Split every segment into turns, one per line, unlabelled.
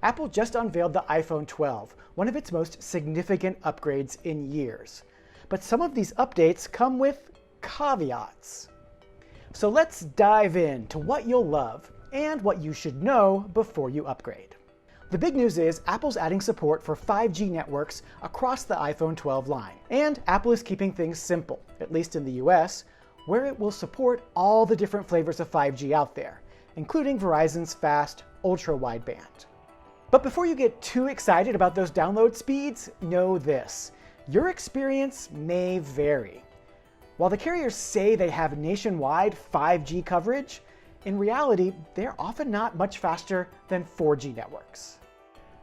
Apple just unveiled the iPhone 12, one of its most significant upgrades in years. But some of these updates come with caveats. So let's dive into what you'll love and what you should know before you upgrade. The big news is Apple's adding support for 5G networks across the iPhone 12 line. And Apple is keeping things simple, at least in the US, where it will support all the different flavors of 5G out there, including Verizon's fast ultra-wideband. But before you get too excited about those download speeds, know this: your experience may vary. While the carriers say they have nationwide 5G coverage, in reality, they're often not much faster than 4G networks.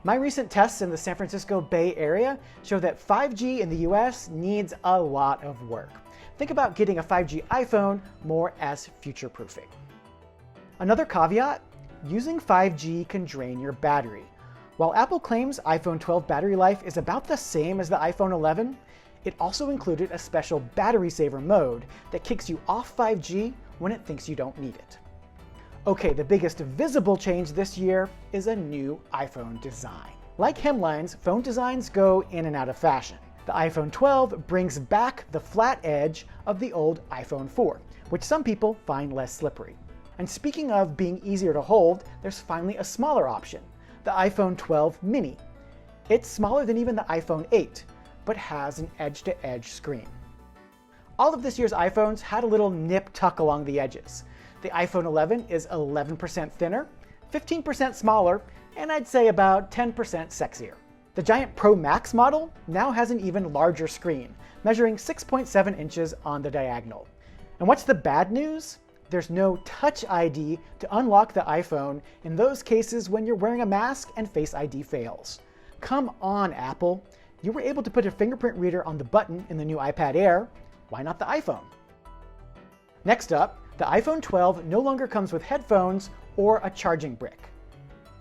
My recent tests in the San Francisco Bay Area show that 5G in the US needs a lot of work. Think about getting a 5G iPhone more as future-proofing. Another caveat: using 5G can drain your battery. While Apple claims iPhone 12 battery life is about the same as the iPhone 11, it also included a special battery saver mode that kicks you off 5G when it thinks you don't need it. Okay, the biggest visible change this year is a new iPhone design. Like hemlines, phone designs go in and out of fashion. The iPhone 12 brings back the flat edge of the old iPhone 4, which some people find less slippery. And speaking of being easier to hold, there's finally a smaller option: the iPhone 12 mini. It's smaller than even the iPhone 8, but has an edge-to-edge screen. All of this year's iPhones had a little nip-tuck along the edges. The iPhone 11 is 11% thinner, 15% smaller, and I'd say about 10% sexier. The giant Pro Max model now has an even larger screen, measuring 6.7 inches on the diagonal. And what's the bad news? There's no Touch ID to unlock the iPhone in those cases when you're wearing a mask and Face ID fails. Come on, Apple. You were able to put a fingerprint reader on the button in the new iPad Air. Why not the iPhone? Next up, the iPhone 12 no longer comes with headphones or a charging brick.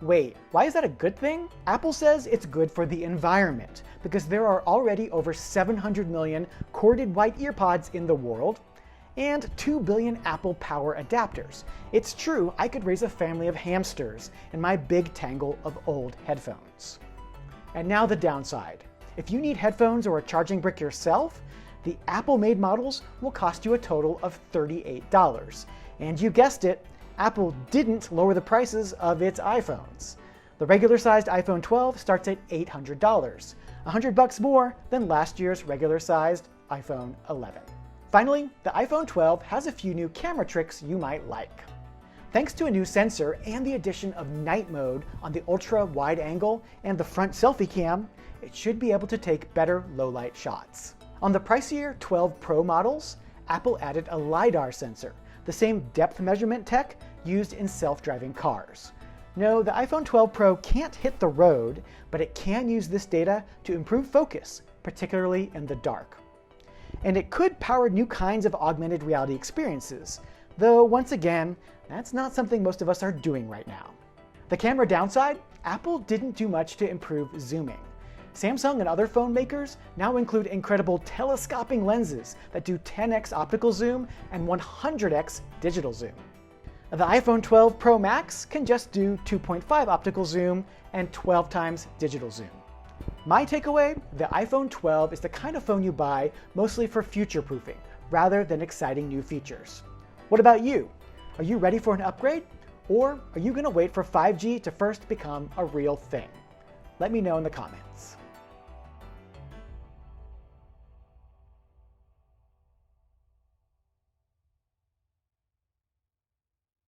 Wait, why is that a good thing? Apple says it's good for the environment because there are already over 700 million corded white earpods in the world, and 2 billion Apple Power adapters. It's true, I could raise a family of hamsters in my big tangle of old headphones. And now the downside. If you need headphones or a charging brick yourself, the Apple-made models will cost you a total of $38. And you guessed it, Apple didn't lower the prices of its iPhones. The regular-sized iPhone 12 starts at $800, $100 more than last year's regular-sized iPhone 11. Finally, the iPhone 12 has a few new camera tricks you might like. Thanks to a new sensor and the addition of night mode on the ultra-wide angle and the front selfie cam, it should be able to take better low-light shots. On the pricier 12 Pro models, Apple added a LiDAR sensor, the same depth measurement tech used in self-driving cars. No, the iPhone 12 Pro can't hit the road, but it can use this data to improve focus, particularly in the dark. And it could power new kinds of augmented reality experiences, though once again, that's not something most of us are doing right now. The camera downside? Apple didn't do much to improve zooming. Samsung and other phone makers now include incredible telescoping lenses that do 10x optical zoom and 100x digital zoom. The iPhone 12 Pro Max can just do 2.5 optical zoom and 12 times digital zoom. My takeaway: the iPhone 12 is the kind of phone you buy mostly for future-proofing, rather than exciting new features. What about you? Are you ready for an upgrade? Or are you going to wait for 5G to first become a real thing? Let me know in the comments.